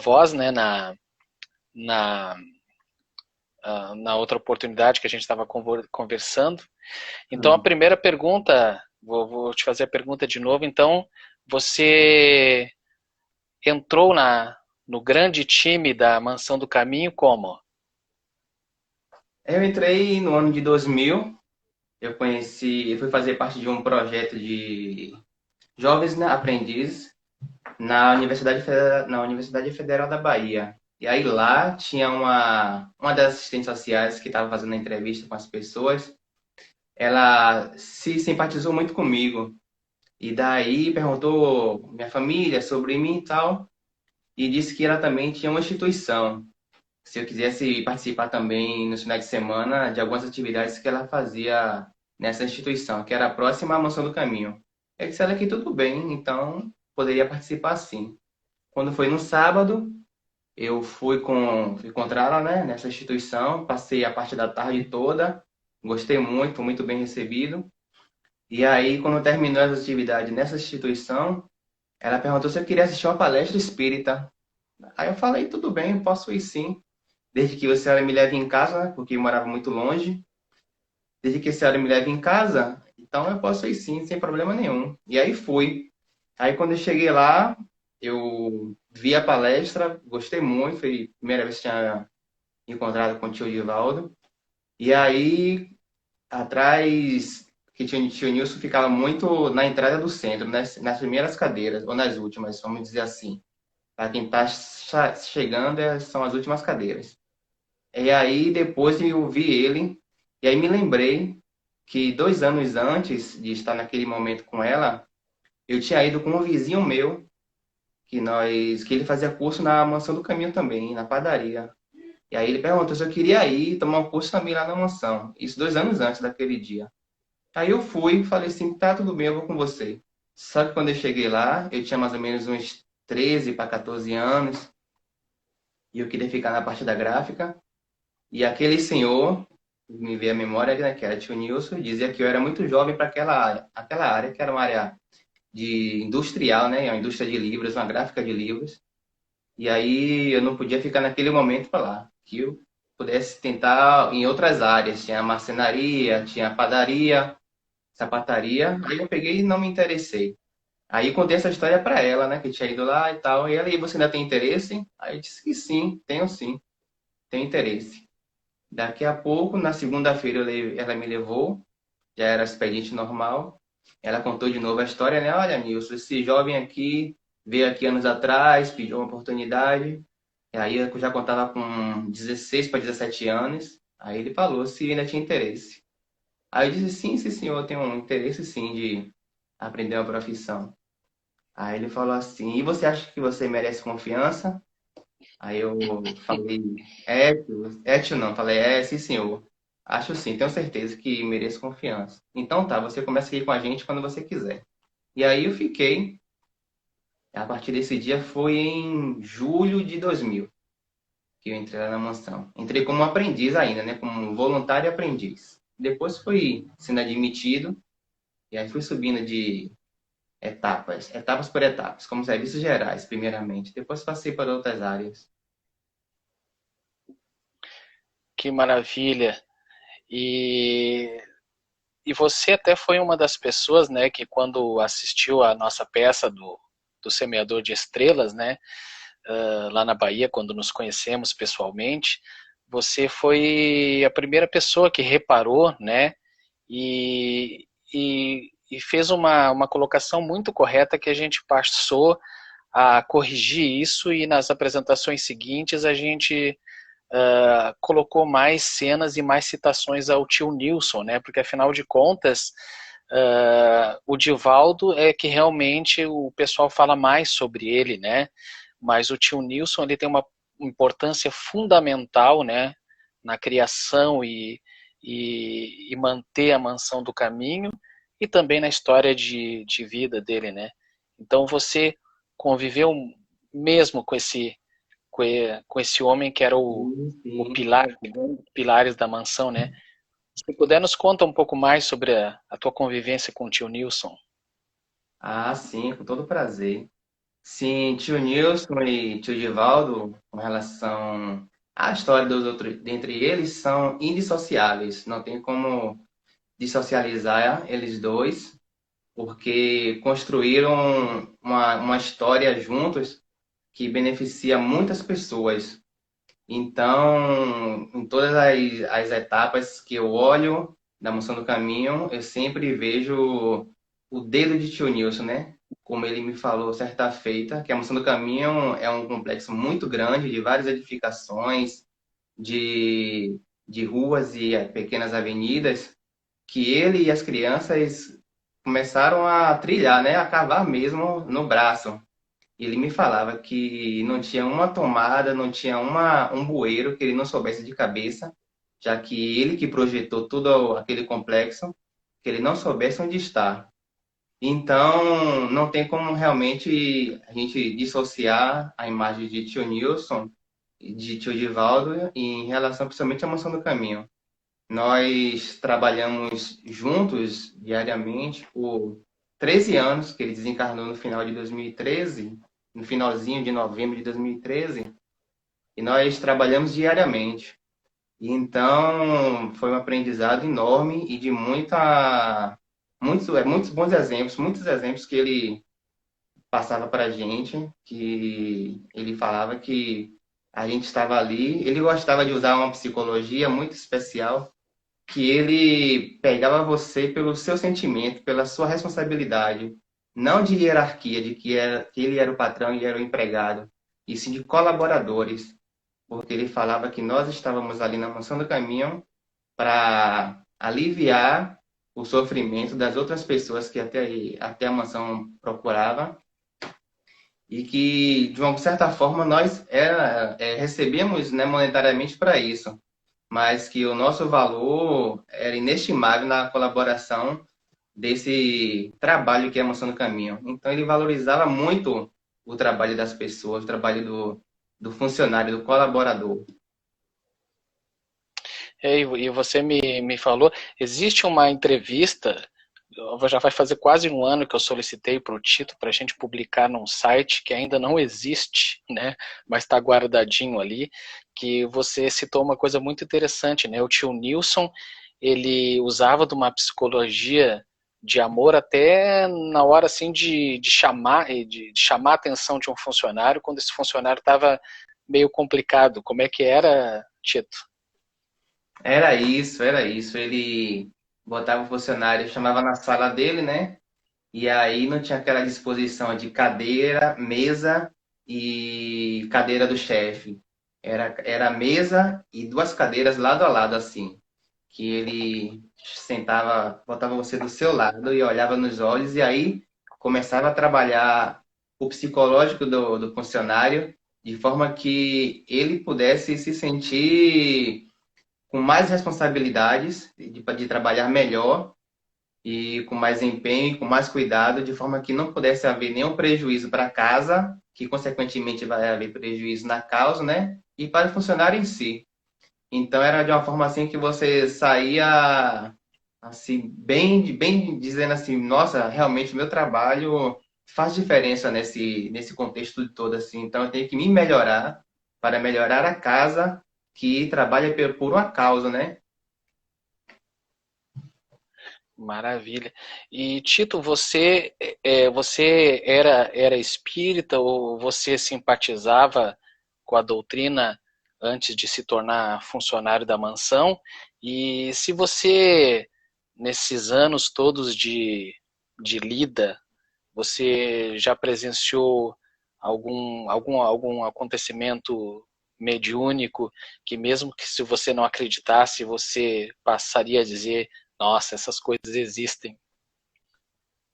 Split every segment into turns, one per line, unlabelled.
voz, né, na, na outra oportunidade que a gente estava conversando. Então, a
Hum.
primeira pergunta, vou te fazer a pergunta de novo. Então, você entrou no grande time da Mansão do Caminho como?
Eu entrei no ano de 2000. Eu fui fazer parte de um projeto de jovens, né, aprendizes na Universidade Federal da Bahia. E aí lá tinha uma das assistentes sociais que estava fazendo a entrevista com as pessoas. Ela se simpatizou muito comigo. E daí perguntou minha família sobre mim e tal. E disse que ela também tinha uma instituição. Se eu quisesse participar também nos finais de semana de algumas atividades que ela fazia nessa instituição, que era próxima à Mansão do Caminho. Eu disse a ela que tudo bem, então poderia participar sim. Quando foi no sábado, eu fui encontrá-la, né, nessa instituição, passei a parte da tarde toda, gostei muito, muito bem recebido. E aí, quando terminou as atividades nessa instituição, ela perguntou se eu queria assistir uma palestra espírita. Aí eu falei, tudo bem, posso ir sim. Desde que a senhora me leve em casa, né, porque eu morava muito longe. Desde que a senhora me leve em casa, então eu posso ir sim, sem problema nenhum. E aí fui. Aí quando eu cheguei lá, eu vi a palestra, gostei muito, foi a primeira vez que tinha encontrado com o tio Divaldo. E aí, atrás, que tinha o tio Nilson ficava muito na entrada do centro, nas primeiras cadeiras, ou nas últimas, vamos dizer assim. Para quem está chegando, são as últimas cadeiras. E aí depois eu vi ele, e aí me lembrei que 2 anos antes de estar naquele momento com ela, eu tinha ido com um vizinho meu, que ele fazia curso na Mansão do Caminho também, na padaria. E aí ele perguntou se eu queria ir tomar um curso também lá na mansão. Isso 2 anos antes daquele dia. Aí eu fui, falei assim, tá tudo bem, eu vou com você. Só que quando eu cheguei lá, eu tinha mais ou menos uns 13 para 14 anos, e eu queria ficar na parte da gráfica. E aquele senhor, me veio a memória, né, que era tio Nilson, dizia que eu era muito jovem para aquela área que era uma área de industrial, né, uma indústria de livros, uma gráfica de livros. E aí eu não podia ficar naquele momento para lá, que eu pudesse tentar em outras áreas, tinha marcenaria, tinha padaria, sapataria. Aí eu peguei e não me interessei. Aí contei essa história para ela, né, que tinha ido lá e tal. E ela, e você ainda tem interesse? Aí eu disse que sim, tenho interesse. Daqui a pouco, na segunda-feira, ela me levou, já era expediente normal. Ela contou de novo a história, né? Olha, Nilson, esse jovem aqui veio aqui anos atrás, pediu uma oportunidade. E aí eu já contava com 16 para 17 anos. Aí ele falou se ainda tinha interesse. Aí eu disse, sim, sim, senhor, eu tenho um interesse sim de aprender uma profissão. Aí ele falou assim, e você acha que você merece confiança? Aí eu falei, Étio não, falei, sim senhor. Acho sim, tenho certeza que mereço confiança. Então tá, você começa aqui com a gente quando você quiser. E aí eu fiquei, a partir desse dia foi em julho de 2000 que eu entrei lá na mansão. Entrei como aprendiz ainda, né, como voluntário aprendiz. Depois fui sendo admitido, e aí fui subindo de etapas por etapas, como serviços gerais, primeiramente. Depois passei para outras áreas.
Que maravilha! E, e você até foi uma das pessoas, né, que quando assistiu a nossa peça do Semeador de Estrelas, né, lá na Bahia, quando nos conhecemos pessoalmente, você foi a primeira pessoa que reparou, né, e fez uma colocação muito correta que a gente passou a corrigir isso e nas apresentações seguintes a gente colocou mais cenas e mais citações ao tio Nilson, né? Porque afinal de contas, o Divaldo é que realmente o pessoal fala mais sobre ele, né? Mas o tio Nilson ele tem uma importância fundamental, né? Na criação e manter a mansão do caminho e também na história de vida dele, né? Então você conviveu mesmo com esse homem que era
Sim,
o
sim.
pilar, um dos pilares da mansão, né? Se puder, nos conta um pouco mais sobre a tua convivência com o tio Nilson.
Ah, sim, com todo prazer. Sim, tio Nilson e tio Divaldo, com relação à história dos outros, dentre eles, são indissociáveis. Não tem como dissocializar eles dois, porque construíram uma história juntos que beneficia muitas pessoas. Então, em todas as etapas que eu olho da Mansão do Caminho, eu sempre vejo o dedo de tio Nilson, né? Como ele me falou certa feita, que a Mansão do Caminho é um complexo muito grande, de várias edificações, de, de ruas e pequenas avenidas, que ele e as crianças começaram a trilhar, né? A cavar mesmo no braço. Ele me falava que não tinha uma tomada, não tinha um bueiro que ele não soubesse de cabeça, já que ele que projetou todo aquele complexo, que ele não soubesse onde está. Então, não tem como realmente a gente dissociar a imagem de tio Nilson e de tio Divaldo em relação principalmente à Mansão do Caminho. Nós trabalhamos juntos diariamente por 13 anos, que ele desencarnou no final de 2013, no finalzinho de novembro de 2013, e nós trabalhamos diariamente. E então foi um aprendizado enorme e de muitos bons exemplos, muitos exemplos que ele passava para a gente, que ele falava que a gente estava ali. Ele gostava de usar uma psicologia muito especial, que ele pegava você pelo seu sentimento, pela sua responsabilidade, não de hierarquia, que ele era o patrão e era o empregado, e sim de colaboradores, porque ele falava que nós estávamos ali na Mansão do Caminho para aliviar o sofrimento das outras pessoas que até a mansão procurava, e que, de uma certa forma, nós recebemos, né, monetariamente para isso, mas que o nosso valor era inestimável na colaboração desse trabalho que é a Mansão do Caminho. Então, ele valorizava muito o trabalho das pessoas, o trabalho do funcionário, do colaborador.
E você me falou, existe uma entrevista, já vai fazer quase um ano que eu solicitei para o Tito para a gente publicar num site que ainda não existe, né? Mas está guardadinho ali, que você citou uma coisa muito interessante, né? O tio Nilson, ele usava de uma psicologia de amor até na hora assim de chamar a atenção de um funcionário quando esse funcionário estava meio complicado. Como é que era, Tito?
Era isso, era isso. Ele botava o funcionário, chamava na sala dele, né? E aí não tinha aquela disposição de cadeira, mesa e cadeira do chefe. Era mesa e duas cadeiras lado a lado, assim. Que ele sentava, botava você do seu lado e olhava nos olhos, e aí começava a trabalhar o psicológico do funcionário, de forma que ele pudesse se sentir com mais responsabilidades, de trabalhar melhor e com mais empenho e com mais cuidado, de forma que não pudesse haver nenhum prejuízo para casa, que consequentemente vai haver prejuízo na causa, né? E para o funcionário em si. Então era de uma forma assim que você saía assim bem dizendo assim, nossa, realmente meu trabalho faz diferença nesse contexto todo assim. Então eu tenho que me melhorar para melhorar a casa que trabalha por uma causa, né?
Maravilha. E Tito, você era espírita ou você simpatizava com a doutrina antes de se tornar funcionário da mansão? E se você, nesses anos todos de lida, você já presenciou algum acontecimento mediúnico que mesmo que se você não acreditasse, você passaria a dizer, nossa, essas coisas existem.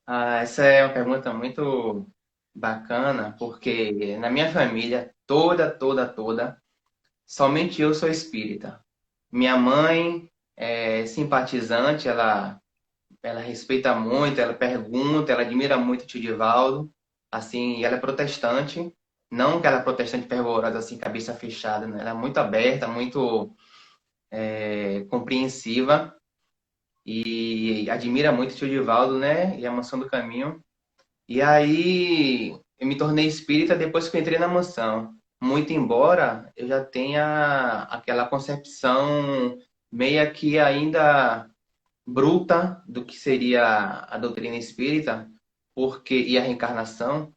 Ah, essa é uma pergunta muito bacana, porque na minha família toda, somente eu sou espírita. Minha mãe é simpatizante, ela respeita muito, ela pergunta, ela admira muito o tio Divaldo, assim, e ela é protestante, não que ela é protestante fervorosa, assim, cabeça fechada, né? Ela é muito aberta, muito compreensiva e admira muito o tio Divaldo, né? E a Mansão do Caminho. E aí eu me tornei espírita depois que eu entrei na mansão. Muito embora eu já tenha aquela concepção meia que ainda bruta do que seria a doutrina espírita, porque e a reencarnação,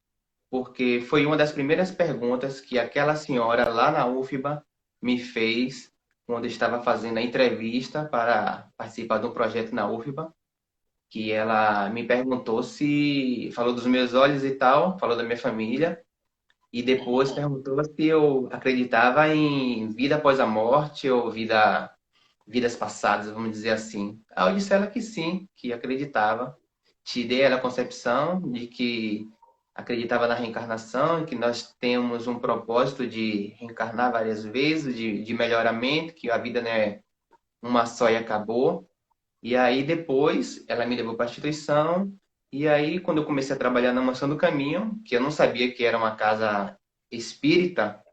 porque foi uma das primeiras perguntas que aquela senhora lá na UFBA me fez quando eu estava fazendo a entrevista para participar de um projeto na UFBA, que ela me perguntou se falou dos meus olhos e tal, falou da minha família e depois
Uhum.
perguntou se eu acreditava em vida após a morte ou vidas passadas, vamos dizer assim. Aí eu disse a ela que sim, que acreditava. Te dei ela a concepção de que acreditava na reencarnação, que nós temos um propósito de reencarnar várias vezes, de melhoramento, que a vida não é uma só e acabou. E aí depois ela me levou para a instituição, e aí quando eu comecei a trabalhar na Mansão do Caminho, que eu não sabia que era uma casa espírita,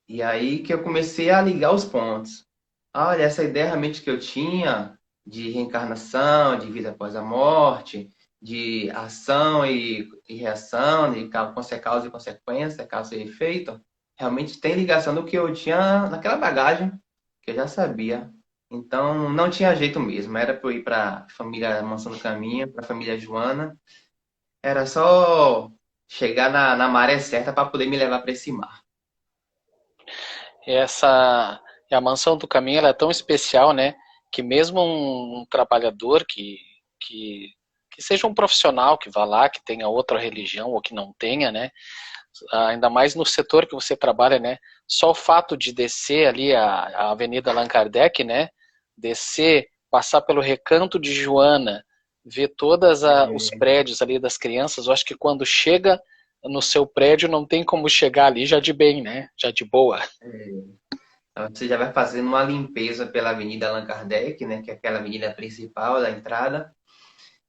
e aí que eu comecei a ligar os pontos. Olha, essa ideia realmente que eu tinha de reencarnação, de vida após a morte, de ação e reação, de causa e consequência, causa e efeito, realmente tem ligação do que eu tinha naquela bagagem que eu já sabia. Então não tinha jeito mesmo, era para eu ir para a família Mansão do Caminho, para a família Joana, era só chegar na maré certa para poder me levar para esse mar.
Essa a mansão do caminho ela é tão especial, né, que mesmo um trabalhador que que seja um profissional que vá lá, que tenha outra religião ou que não tenha, né, ainda mais no setor que você trabalha, né, só o fato de descer ali a Avenida Allan Kardec, né, descer, passar pelo Recanto de Joana, ver todos os prédios ali das crianças, eu acho que quando chega no seu prédio não tem como chegar ali já de bem, né, já de boa.
Então, você já vai fazendo uma limpeza pela Avenida Allan Kardec, né, que é aquela avenida principal da entrada.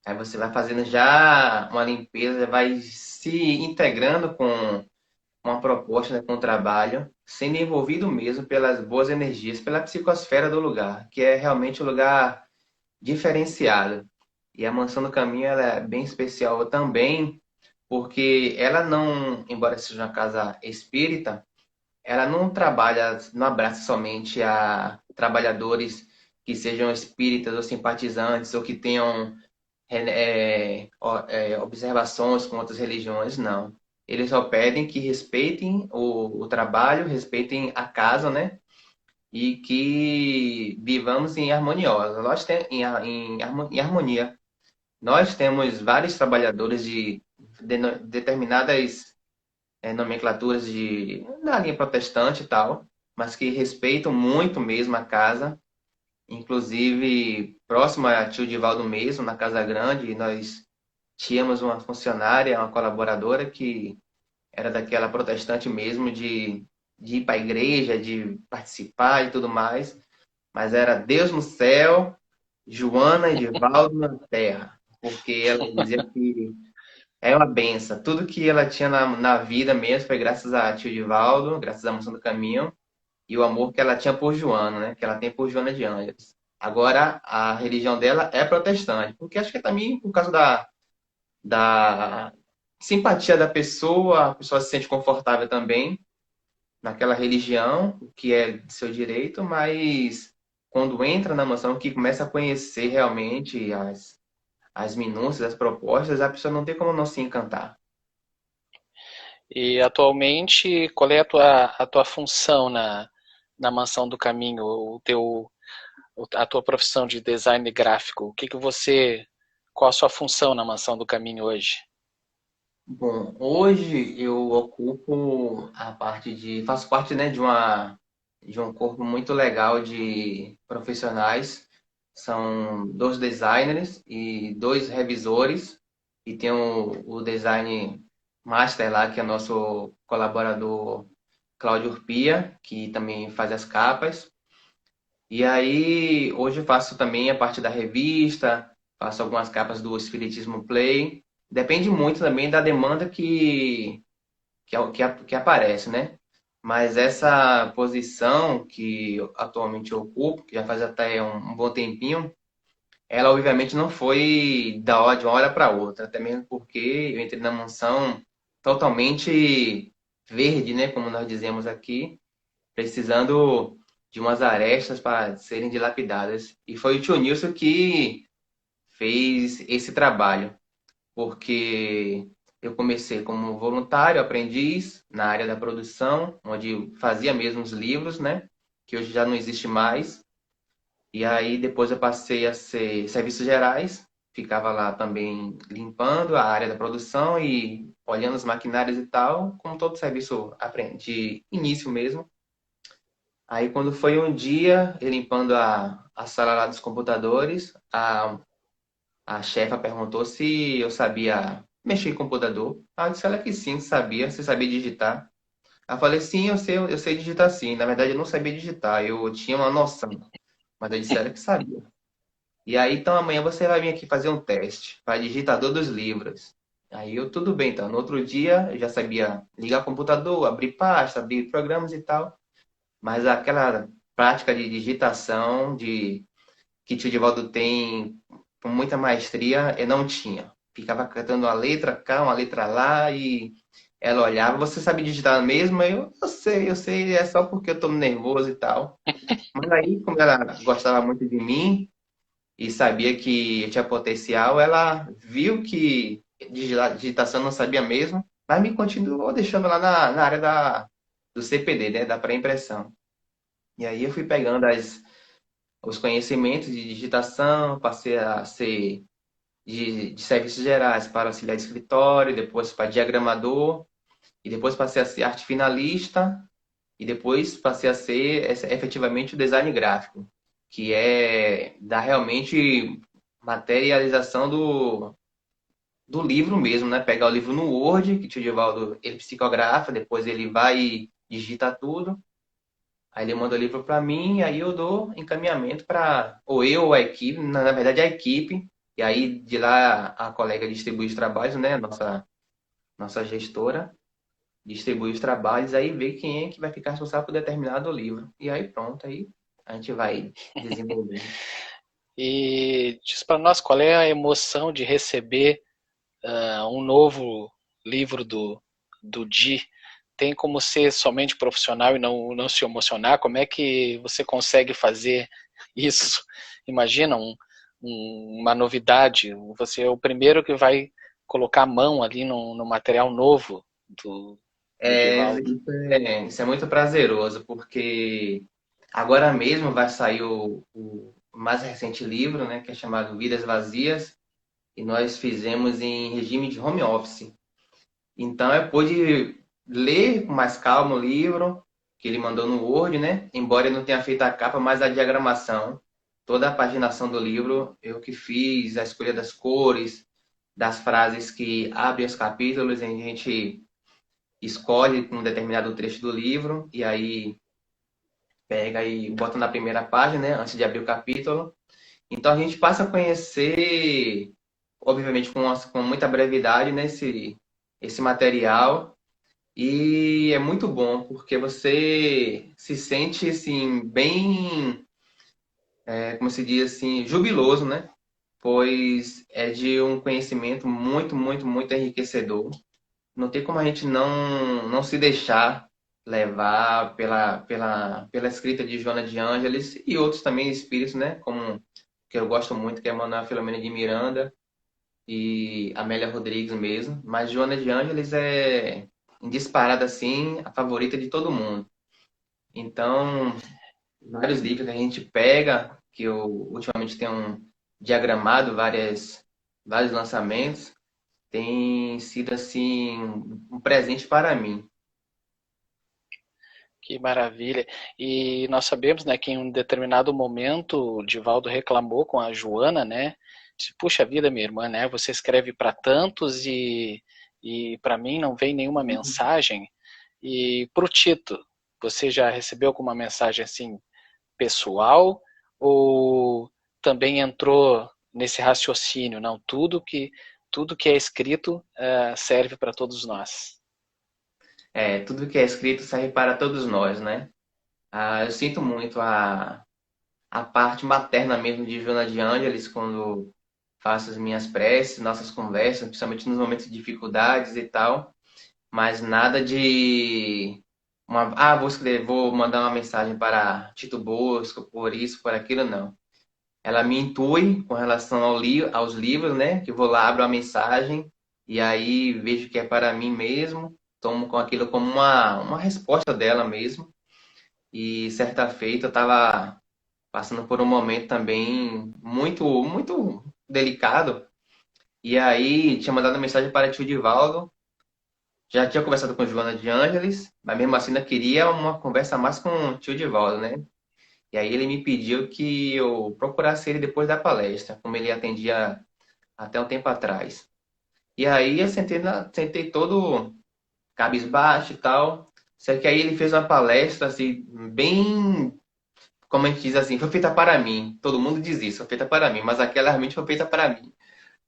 Aí você vai fazendo já uma limpeza, vai se integrando com uma proposta, né, com o trabalho, sendo envolvido mesmo pelas boas energias, pela psicosfera do lugar, que é realmente um lugar diferenciado. E a Mansão do Caminho ela é bem especial também, porque ela não, embora seja uma casa espírita, ela não trabalha, não abraça somente a trabalhadores que sejam espíritas ou simpatizantes ou que tenham observações com outras religiões, não. Eles só pedem que respeitem o trabalho, respeitem a casa, né? E que vivamos em harmoniosa. Nós tem, em harmonia. Nós temos vários trabalhadores de determinadas nomenclaturas da linha protestante e tal, mas que respeitam muito mesmo a casa. Inclusive, próximo a Tio Divaldo mesmo, na Casa Grande, nós tínhamos uma funcionária, uma colaboradora que era daquela protestante mesmo, de ir para a igreja, de participar e tudo mais, mas era Deus no céu, Joana e Divaldo na terra, porque ela dizia que é uma benção. Tudo que ela tinha na vida mesmo foi graças a tio Divaldo, graças à Moção do Caminho, e o amor que ela tinha por Joana, né? Que ela tem por Joana de Ângeles. Agora, a religião dela é protestante, porque acho que é também por causa da simpatia da pessoa, a pessoa se sente confortável também naquela religião, o que é de seu direito, mas quando entra na mansão, que começa a conhecer realmente as minúcias, as propostas, a pessoa não tem como não se encantar.
E atualmente, qual é a tua função na Mansão do Caminho, a tua profissão de design gráfico? Qual a sua função na Mansão do Caminho hoje?
Bom, hoje eu ocupo a parte faço parte, né, de um corpo muito legal de profissionais. São dois designers e dois revisores, e tem o design master lá, que é nosso colaborador Cláudio Urpia, que também faz as capas. E aí, hoje eu faço também a parte da revista, faço algumas capas do Espiritismo Play. Depende muito também da demanda que aparece, né? Mas essa posição que atualmente eu ocupo, que já faz até um bom tempinho, ela obviamente não foi de uma hora para outra, até mesmo porque eu entrei na mansão totalmente verde, né, como nós dizemos aqui, precisando de umas arestas para serem dilapidadas. E foi o tio Nilson que fez esse trabalho, porque eu comecei como voluntário, aprendiz na área da produção, onde eu fazia mesmo os livros, né, que hoje já não existe mais. E aí depois eu passei a ser serviços gerais, ficava lá também limpando a área da produção e olhando os maquinários e tal, como todo serviço aprendi início mesmo. Aí quando foi um dia, eu limpando a sala lá dos computadores, a chefa perguntou se eu sabia mexer em computador. Ah, eu disse ela que sim, sabia, você sabia digitar. Ela falei, sim, eu sei digitar sim. Na verdade, eu não sabia digitar, eu tinha uma noção, mas eu disse ela que sabia. E aí, então amanhã você vai vir aqui fazer um teste para digitador dos livros. Aí eu, tudo bem, então. No outro dia, eu já sabia ligar o computador, abrir pasta, abrir programas e tal. Mas aquela prática de digitação que tio Divaldo tem com muita maestria, eu não tinha. Ficava cantando uma letra cá, uma letra lá, e ela olhava, você sabe digitar mesmo? Eu sei, é só porque eu tô nervoso e tal. Mas aí, como ela gostava muito de mim, e sabia que eu tinha potencial, ela viu que digitação não sabia mesmo, mas me continuou deixando lá na área do CPD, né, da pré-impressão. E aí eu fui pegando os conhecimentos de digitação, passei a ser de serviços gerais para auxiliar de escritório, depois para diagramador, e depois passei a ser arte finalista, e depois passei a ser efetivamente o design gráfico, que é dar realmente materialização do livro mesmo, né? Pegar o livro no Word, que o tio Divaldo, ele psicografa, depois ele vai e digita tudo, aí ele manda o livro para mim, e aí eu dou encaminhamento para ou eu ou a equipe, na verdade a equipe, e aí de lá a colega distribui os trabalhos, né? Nossa gestora distribui os trabalhos, aí vê quem é que vai ficar responsável por determinado livro. E aí pronto, aí a gente vai desenvolvendo.
E diz para nós qual é a emoção de receber um novo livro do Di. Tem como ser somente profissional e não se emocionar? Como é que você consegue fazer isso? Imagina uma novidade. Você é o primeiro que vai colocar a mão ali no material novo do Divaldo.
Isso é muito prazeroso, porque agora mesmo vai sair o mais recente livro, né, que é chamado Vidas Vazias, e nós fizemos em regime de home office. Então eu pude ler com mais calma o livro que ele mandou no Word, né? Embora eu não tenha feito a capa, mas a diagramação, toda a paginação do livro, eu que fiz, a escolha das cores, das frases que abrem os capítulos, a gente escolhe um determinado trecho do livro e aí pega e bota na primeira página, né? Antes de abrir o capítulo. Então a gente passa a conhecer, obviamente com muita brevidade, né? Esse material e é muito bom, porque você se sente, assim, bem, como se diz assim, jubiloso, né? Pois é de um conhecimento muito, muito, muito enriquecedor. Não tem como a gente não se deixar levar pela escrita de Joana de Ângeles e outros também espíritos, né? Como que eu gosto muito, que é Manuel Filomeno de Miranda e Amélia Rodrigues mesmo. Mas Joana de Ângeles é em disparada assim, a favorita de todo mundo. Então, vários livros que a gente pega, que eu ultimamente tenho diagramado vários lançamentos, tem sido assim um presente para mim.
Que maravilha. E nós sabemos, né, que em um determinado momento o Divaldo reclamou com a Joana, né? Disse, puxa vida, minha irmã, né? Você escreve para tantos e para mim não vem nenhuma mensagem. E para o Tito, você já recebeu alguma mensagem assim pessoal ou também entrou nesse raciocínio? Não, tudo que é escrito serve para todos nós.
Tudo que é escrito serve para todos nós, né? Eu sinto muito a parte materna mesmo de Joana de Ângeles, quando faço as minhas preces, nossas conversas, principalmente nos momentos de dificuldades e tal, mas nada de vou escrever, vou mandar uma mensagem para Tito Bosco, por isso, por aquilo, não. Ela me intui com relação aos livros, né? Que eu vou lá, abro a mensagem e aí vejo que é para mim mesmo, tomo com aquilo como uma resposta dela mesmo. E certa feita eu estava passando por um momento também muito delicado. E aí tinha mandado mensagem para tio Divaldo. Já tinha conversado com Joana de Ângeles, mas mesmo assim ainda queria uma conversa mais com o tio Divaldo, né? E aí ele me pediu que eu procurasse ele depois da palestra, como ele atendia até um tempo atrás. E aí eu sentei todo cabisbaixo e tal. Só que aí ele fez uma palestra assim, bem, como a gente diz assim, foi feita para mim. Todo mundo diz isso, foi feita para mim, mas aquela realmente foi feita para mim.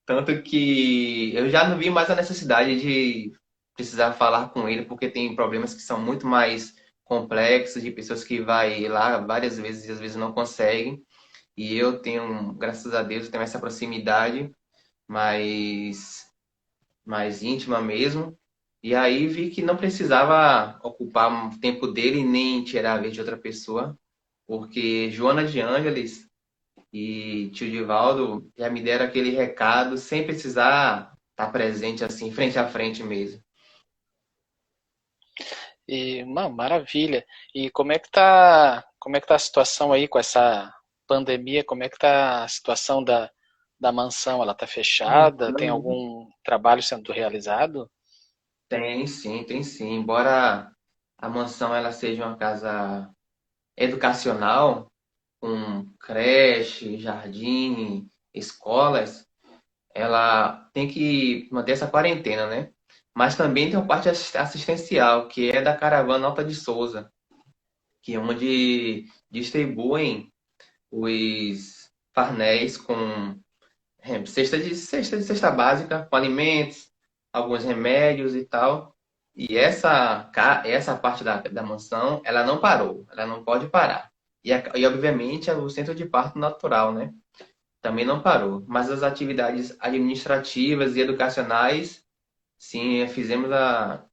Tanto que eu já não vi mais a necessidade de precisar falar com ele, porque tem problemas que são muito mais complexos, de pessoas que vai lá várias vezes e às vezes não conseguem. E eu tenho, graças a Deus, eu tenho essa proximidade mais, mais íntima mesmo. E aí vi que não precisava ocupar o tempo dele nem tirar a vez de outra pessoa, porque Joana de Ângeles e tio Divaldo já me deram aquele recado sem precisar estar presente assim, frente a frente mesmo.
E, maravilha. E como é que tá a situação aí com essa pandemia? Como é que tá a situação da mansão? Ela tá fechada? Tem
Então,
algum trabalho sendo realizado?
tem sim, tem sim. Embora a mansão ela seja uma casa educacional, com creche, jardim, escolas, ela tem que manter essa quarentena, né? Mas também tem uma parte assistencial, que é da Caravana Alta de Souza, que é onde distribuem os farnéis com cesta básica, com alimentos, alguns remédios e tal. E essa parte da mansão, ela não parou, ela não pode parar. E obviamente, é o centro de parto natural, né? Também não parou. Mas as atividades administrativas e educacionais, sim,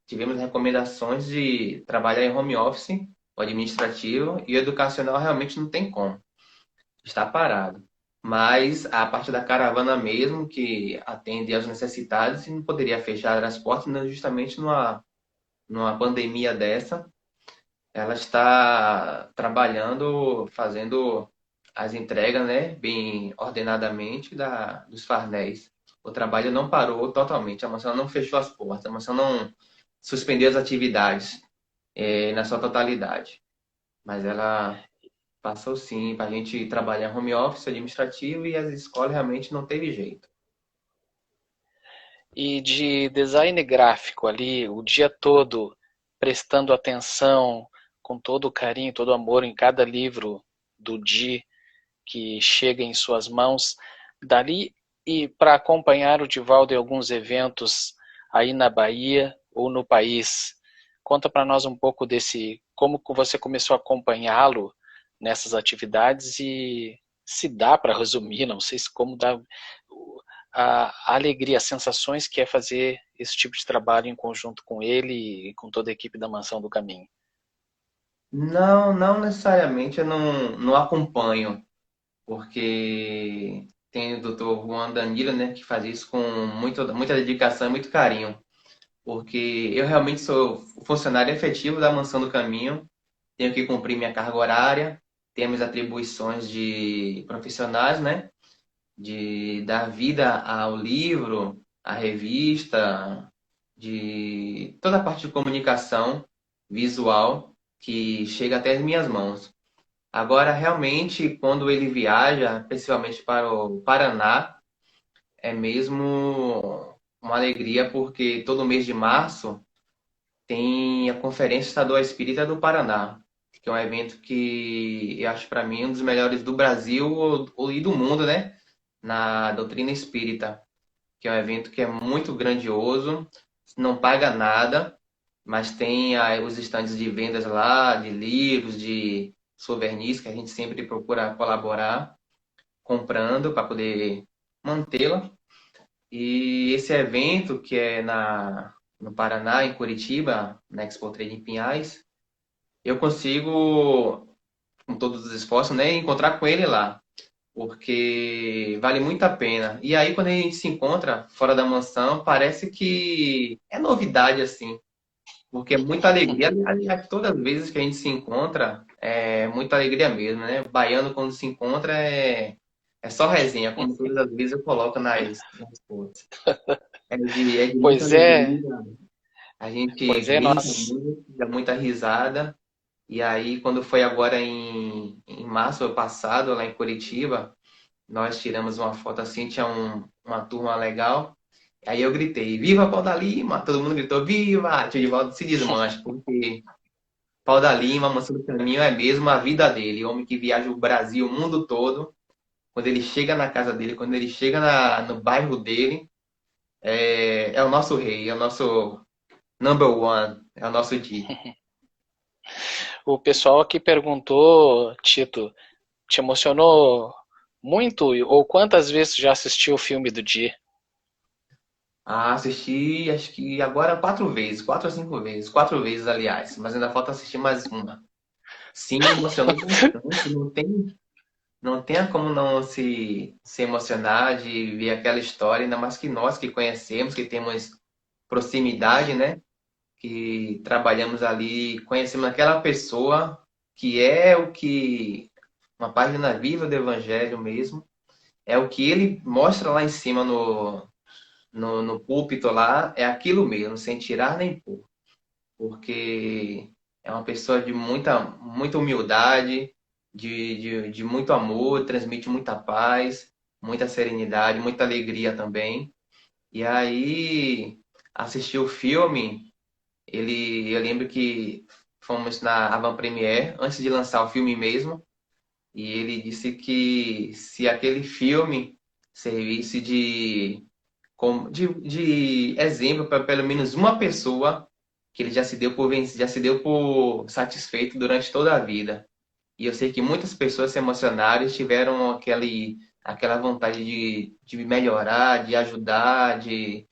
tivemos recomendações de trabalhar em home office, o administrativo, e o educacional realmente não tem como. Está parado. Mas a parte da caravana mesmo, que atende às necessidades, não poderia fechar as portas, né, justamente numa pandemia dessa. Ela está trabalhando, fazendo as entregas, né, bem ordenadamente dos farnéis. O trabalho não parou totalmente, a mansão não fechou as portas, a mansão não suspendeu as atividades, na sua totalidade. Mas ela passou sim para a gente trabalhar home office administrativo e as escolas realmente não teve jeito.
E de design gráfico ali, o dia todo prestando atenção, com todo o carinho, todo o amor em cada livro do Di que chega em suas mãos, dali e para acompanhar o Divaldo em alguns eventos aí na Bahia ou no país. Conta para nós um pouco desse, como você começou a acompanhá-lo nessas atividades e se dá para resumir, não sei se como dá a alegria, as sensações que é fazer esse tipo de trabalho em conjunto com ele e com toda a equipe da Mansão do Caminho.
Não, não necessariamente eu não acompanho, porque tem o Dr. Juan Danilo, né, que faz isso com muita dedicação e muito carinho, porque eu realmente sou funcionário efetivo da Mansão do Caminho, tenho que cumprir minha carga horária, tenho minhas atribuições de profissionais, né, de dar vida ao livro, à revista, de toda a parte de comunicação visual que chega até as minhas mãos. Agora, realmente, quando ele viaja, principalmente para o Paraná, é mesmo uma alegria, porque todo mês de março tem a Conferência Estadual Espírita do Paraná, que é um evento que eu acho para mim um dos melhores do Brasil e do mundo, né? Na doutrina espírita, que é um evento que é muito grandioso, não paga nada, mas tem os estandes de vendas lá, de livros, de souvenirs que a gente sempre procura colaborar, comprando para poder mantê-la. E esse evento, que é no Paraná, em Curitiba, na Expo Trade em Pinhais, eu consigo, com todos os esforços, né, encontrar com ele lá, porque vale muito a pena. E aí, quando a gente se encontra fora da mansão, parece que é novidade, assim, porque é muita alegria. Aliás, todas as vezes que a gente se encontra, é muita alegria mesmo, né? O baiano, quando se encontra, é só resenha, como todas as vezes eu coloco nas fotos. É de muita
Pois é,
alegria, a gente
pois é,
brinca
nós.
muito, dá muita risada. E aí, quando foi agora em março passado, lá em Curitiba, nós tiramos uma foto assim, tinha uma turma legal. Aí eu gritei, viva Pau da Lima! Todo mundo gritou, viva! Tio Divaldo se desmancha, porque Pau da Lima, Mansão do Caminho, é mesmo a vida dele. Homem que viaja o Brasil, o mundo todo. Quando ele chega na casa dele, quando ele chega no bairro dele, é o nosso rei, é o nosso number one, é o nosso Di.
O pessoal aqui perguntou, Tito, te emocionou muito ou quantas vezes já assistiu o filme do Di?
Ah, assisti, acho que agora 4 vezes, 4 ou 5 vezes, 4 vezes, aliás, mas ainda falta assistir mais uma. Sim, me emocionou bastante, não tem como não se emocionar de ver aquela história, ainda mais que nós que conhecemos, que temos proximidade, né? Que trabalhamos ali, conhecemos aquela pessoa que é o que, uma página viva do Evangelho mesmo, é o que ele mostra lá em cima no púlpito lá, é aquilo mesmo, sem tirar nem pôr, porque é uma pessoa de muita humildade, de muito amor, transmite muita paz, muita serenidade, muita alegria também. E aí, assistir o filme, eu lembro que fomos na avant-première, antes de lançar o filme mesmo, e ele disse que se aquele filme servisse de exemplo para pelo menos uma pessoa, que ele já se deu por satisfeito durante toda a vida. E eu sei que muitas pessoas se emocionaram e tiveram aquela vontade de melhorar, de ajudar, de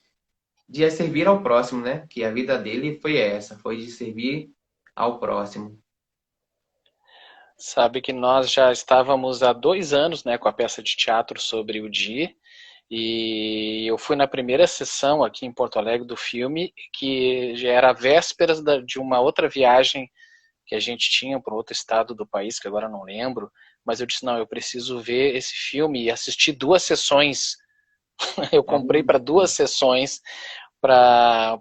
servir ao próximo, né? Que a vida dele foi essa, foi de servir ao próximo.
Sabe que nós já estávamos há 2 anos, né, com a peça de teatro sobre o Di, e eu fui na primeira sessão aqui em Porto Alegre do filme, que já era vésperas de uma outra viagem que a gente tinha para outro estado do país, que agora não lembro, mas eu disse, não, eu preciso ver esse filme e assisti 2 sessões. Eu comprei para 2 sessões para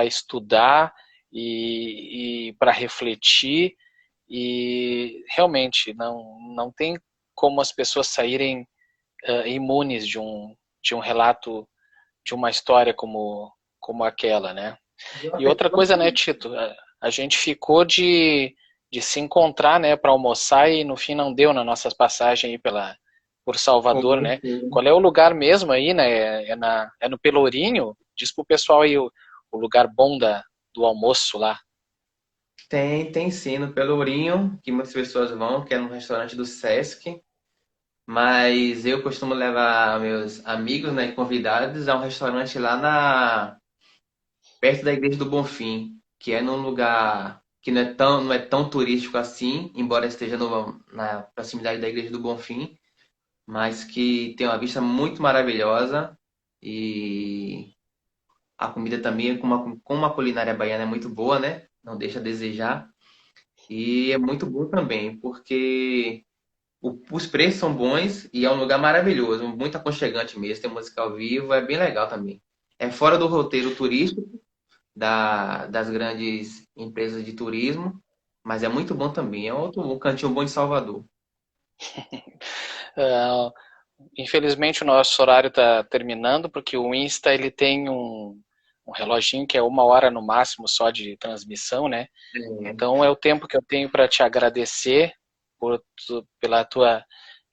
estudar e para refletir, e realmente não tem como as pessoas saírem imunes de um relato, de uma história como aquela, né? E outra coisa, né, Tito, a gente ficou de se encontrar, né, para almoçar e no fim não deu na nossa passagem aí por Salvador, né? Qual é o lugar mesmo aí, né? É no Pelourinho? Diz pro pessoal aí o lugar bom do almoço lá.
Tem sim, no Pelourinho, que muitas pessoas vão, que é no restaurante do Sesc, mas eu costumo levar meus amigos, né, e convidados a um restaurante lá perto da Igreja do Bonfim, que é num lugar que não é tão turístico assim, embora esteja na proximidade da Igreja do Bonfim, mas que tem uma vista muito maravilhosa e a comida também, como a culinária baiana é muito boa, né? Não deixa a desejar. E é muito bom também, porque os preços são bons e é um lugar maravilhoso, muito aconchegante mesmo. Tem música ao vivo, é bem legal também. É fora do roteiro turístico das grandes empresas de turismo, mas é muito bom também. É outro um cantinho bom de Salvador.
Uh, Infelizmente o nosso horário está terminando, porque o Insta ele tem um reloginho que é 1 hora no máximo só de transmissão, né?
É,
Então é o tempo que eu tenho para te agradecer pela tua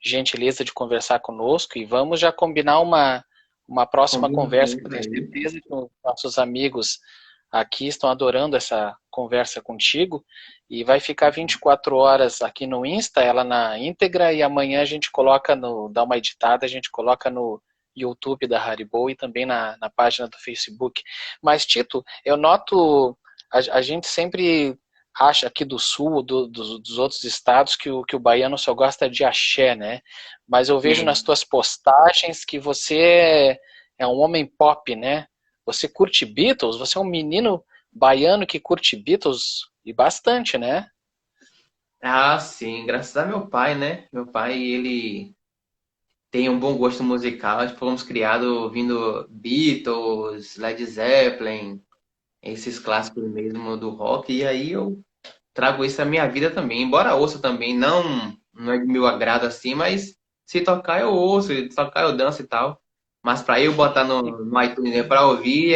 gentileza de conversar conosco, e vamos já combinar uma próxima conversa, que eu tenho
aí.
certeza que os nossos amigos aqui estão adorando essa conversa contigo e vai ficar 24 horas aqui no Insta, ela na íntegra, e amanhã a gente coloca dá uma editada, a gente coloca no YouTube da Haribo e também na página do Facebook. Mas, Tito, eu noto, a gente sempre acha aqui do sul, dos outros estados, que o baiano só gosta de axé, né? Mas eu vejo nas
Sim.
tuas postagens que você é um homem pop, né? Você curte Beatles? Você é um menino baiano que curte Beatles e bastante, né?
Ah, sim, graças a meu pai, né? Meu pai, ele tem um bom gosto musical. Tipo, fomos criados ouvindo Beatles, Led Zeppelin, esses clássicos mesmo do rock. E aí eu trago isso à minha vida também. Embora ouça também, não é do meu agrado assim, mas se tocar eu ouço, se tocar eu danço e tal. Mas pra eu botar no iTunes né, pra ouvir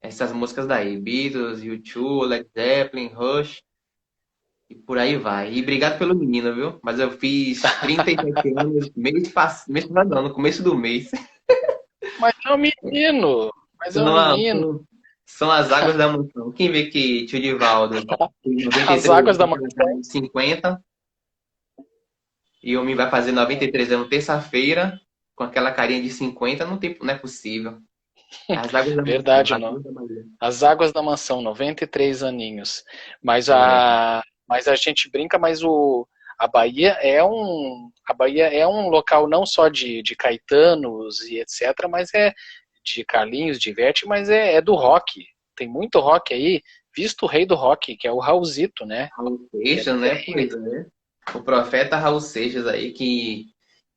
essas músicas daí. Beatles, U2, Led Zeppelin, Rush. E por aí vai. E obrigado pelo menino, viu? Mas eu fiz 37 anos mês passado, não, no começo do mês.
Mas é um menino, mas é um
São,
menino.
são as águas da mansão. Quem vê que tio Divaldo tem
As
93
águas
anos,
da
com aquela cara de 50, e o homem vai fazer 93 anos terça-feira, com aquela carinha de 50, não é possível. As águas da mansão,
verdade,
as
não.
águas da Bahia.
As águas da mansão, 93 aninhos. Mas
É,
a gente brinca, mas a Bahia é um local não só de caetanos e etc, mas é de Carlinhos, de Ivete, mas é do rock. Tem muito rock aí, visto o rei do rock, que é o Raulzito, né?
Raul
Que é
Seixas, né? Pois é. O profeta Raul Seixas aí, que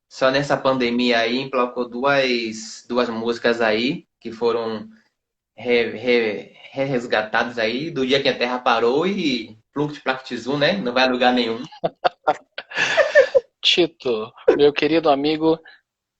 só nessa pandemia aí emplacou duas músicas aí, que foram resgatadas aí, do dia que a Terra parou e Plunct Plactizu, né? Não vai a lugar nenhum.
Tito, meu querido amigo,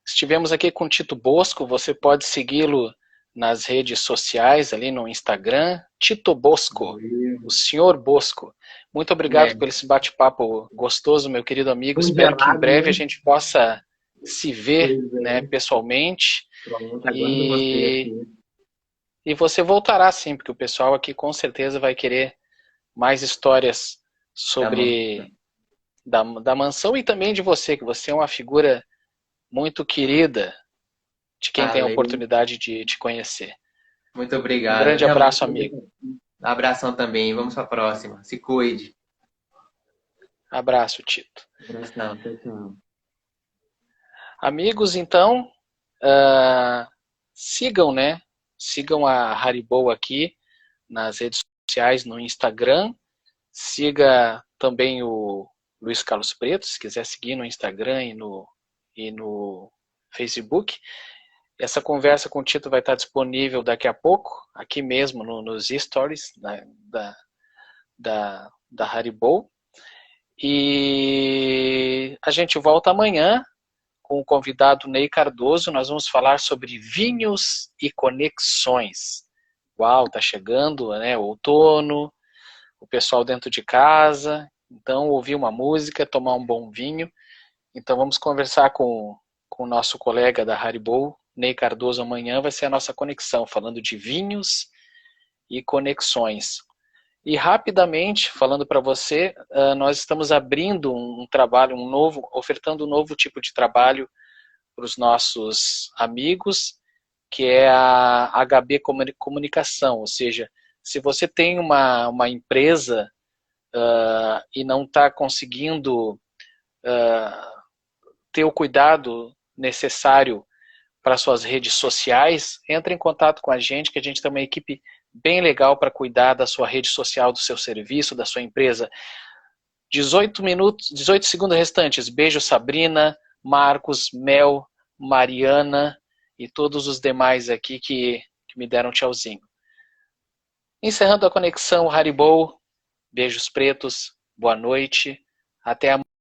estivemos aqui com Tito Bosco, você pode segui-lo nas redes sociais, ali no Instagram, Tito Bosco, o senhor Bosco. Muito obrigado
É,
por esse bate-papo gostoso, meu querido amigo. Espero que em
congelado,
breve a
né?
gente possa se ver,
Pois
né,
é.
pessoalmente.
Pronto, aguardo você
E,
aqui.
e você voltará sim, porque o pessoal aqui com certeza vai querer mais histórias
Tá bom.
sobre da mansão e também de você, que você é uma figura muito querida de quem tem a
Valeu.
oportunidade de te conhecer.
Muito
Um
obrigado.
grande
Realmente,
abraço, amigo.
abração também. Vamos para a próxima. Se cuide.
Abraço, Tito.
Abração. Tchau, tchau.
Amigos, então, sigam, né? Sigam a Haribo aqui nas redes sociais, no Instagram. Siga também o Luiz Carlos Preto, se quiser seguir no Instagram e no Facebook. Essa conversa com o Tito vai estar disponível daqui a pouco, aqui mesmo nos stories da Haribo. E a gente volta amanhã com o convidado Ney Cardoso. Nós vamos falar sobre vinhos e conexões. Uau, tá chegando, né? O outono, o pessoal dentro de casa. Então, ouvir uma música, tomar um bom vinho. Então, vamos conversar com o nosso colega da Haribo, Ney Cardoso, amanhã. Vai ser a nossa conexão, falando de vinhos e conexões. E rapidamente, falando para você, nós estamos abrindo um trabalho, ofertando um novo tipo de trabalho para os nossos amigos, que é a HB Comunicação. Ou seja, se você tem uma empresa e não está conseguindo ter o cuidado necessário para suas redes sociais, entre em contato com a gente, que a gente tem uma equipe bem legal para cuidar da sua rede social, do seu serviço, da sua empresa. 18 segundos restantes. Beijo, Sabrina, Marcos, Mel, Mariana e todos os demais aqui que me deram tchauzinho. Encerrando a conexão Haribo, beijos pretos, boa noite, até amanhã.